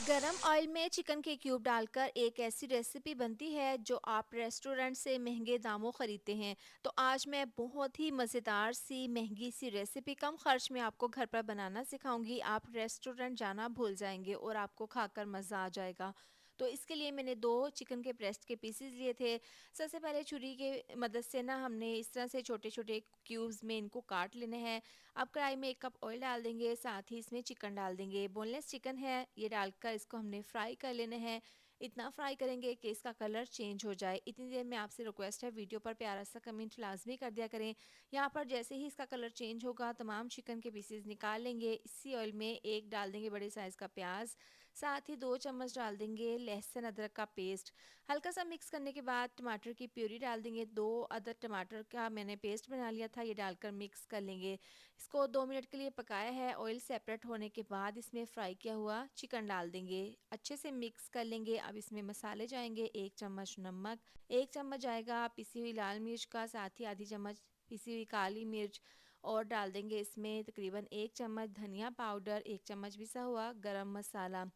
गरम ऑयल में चिकन के क्यूब डालकर एक ऐसी रेसिपी बनती है जो आप रेस्टोरेंट से महंगे दामों खरीदते हैं। तो आज मैं बहुत ही मज़ेदार सी महंगी सी रेसिपी कम खर्च में आपको घर पर बनाना सिखाऊंगी। आप रेस्टोरेंट जाना भूल जाएंगे और आपको खाकर मज़ा आ जाएगा। तो इसके लिए मैंने 2 चिकन के ब्रेस्ट के पीसेस लिए थे। सबसे पहले छुरी के मदद से ना हमने इस तरह से छोटे छोटे क्यूब्स में इनको काट लेने हैं। अब कढ़ाई में 1 कप ऑयल डाल देंगे, साथ ही इसमें चिकन डाल देंगे। बोनलेस चिकन है, ये डालकर इसको हमने फ्राई कर लेना है। इतना फ्राई करेंगे कि इसका कलर चेंज हो जाए। इतनी देर में आपसे रिक्वेस्ट है, वीडियो पर प्यारा सा कमेंट लाजमी कर दिया करें। यहाँ पर जैसे ही इसका कलर चेंज होगा तमाम चिकन के पीसेस निकाल लेंगे। इसी ऑयल में एक डाल देंगे बड़े साइज़ का प्याज, साथ ही 2 चम्मच डाल देंगे लहसुन अदरक का पेस्ट। हल्का सा मिक्स करने के बाद टमाटर की प्यूरी डाल देंगे। 2 अदर टमाटर का मैंने पेस्ट बना लिया था, ये डालकर मिक्स कर लेंगे। इसको 2 मिनट के लिए पकाया है। ऑयल सेपरेट होने के बाद इसमें फ्राई किया हुआ चिकन डाल देंगे, अच्छे से मिक्स कर लेंगे। अब इसमें मसाले जाएंगे, 1 चम्मच नमक, 1 चम्मच जाएगा पिसी हुई लाल मिर्च का, साथ ही आधी चम्मच पिसी हुई काली मिर्च, और डाल देंगे इसमें तकरीबन 1 चम्मच धनिया पाउडर, 1 चम्मच पिसा हुआ गरम मसाला।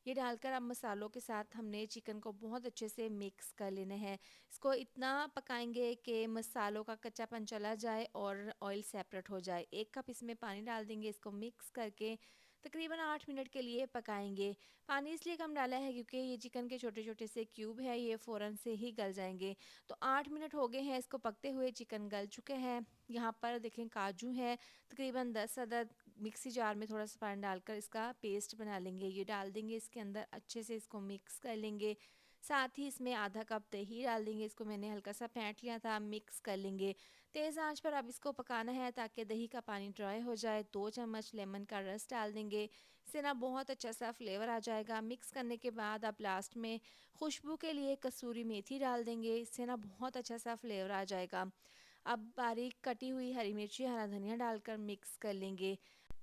ये डालकर अब मसालों के साथ हमने चिकन को बहुत अच्छे से मिक्स कर लेना है। इसको इतना पकाएंगे कि मसालों का कच्चापन चला जाए और ऑयल सेपरेट हो जाए। 1 कप इसमें पानी डाल देंगे, इसको मिक्स करके तकरीबन 8 मिनट के लिए पकाएंगे। पानी इसलिए कम डाला है क्योंकि ये चिकन के छोटे छोटे से क्यूब है, ये फ़ौरन से ही गल जाएंगे। तो 8 मिनट हो गए हैं इसको पकते हुए, चिकन गल चुके हैं। यहाँ पर देखें काजू है तकरीबन 10 अदद। मिक्सी जार में थोड़ा सा पानी डालकर इसका पेस्ट बना लेंगे, ये डाल देंगे इसके अंदर, अच्छे से इसको मिक्स कर लेंगे। साथ ही इसमें ½ कप दही डाल देंगे, इसको मैंने हल्का सा फेंट लिया था, मिक्स कर लेंगे। तेज़ आंच पर अब इसको पकाना है ताकि दही का पानी ड्राई हो जाए। 2 चम्मच लेमन का रस डाल देंगे, इससे ना बहुत अच्छा सा फ्लेवर आ जाएगा। मिक्स करने के बाद अब लास्ट में खुशबू के लिए कसूरी मेथी डाल देंगे, इससे ना बहुत अच्छा सा फ्लेवर आ जाएगा। अब बारीक कटी हुई हरी मिर्ची, हरा धनिया डालकर मिक्स कर लेंगे।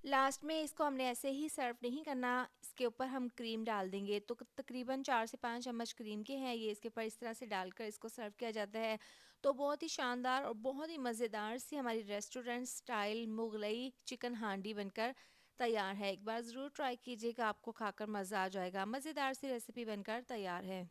लास्ट में इसको हमने ऐसे ही सर्व नहीं करना, इसके ऊपर हम क्रीम डाल देंगे। तो तकरीबन 4 से 5 चम्मच क्रीम के हैं ये, इसके ऊपर इस तरह से डालकर इसको सर्व किया जाता है। तो बहुत ही शानदार और बहुत ही मज़ेदार सी हमारी रेस्टोरेंट स्टाइल मुगलई चिकन हांडी बनकर तैयार है। एक बार ज़रूर ट्राई कीजिएगा, आपको खाकर मज़ा आ जाएगा। मज़ेदार सी रेसिपी बनकर तैयार है।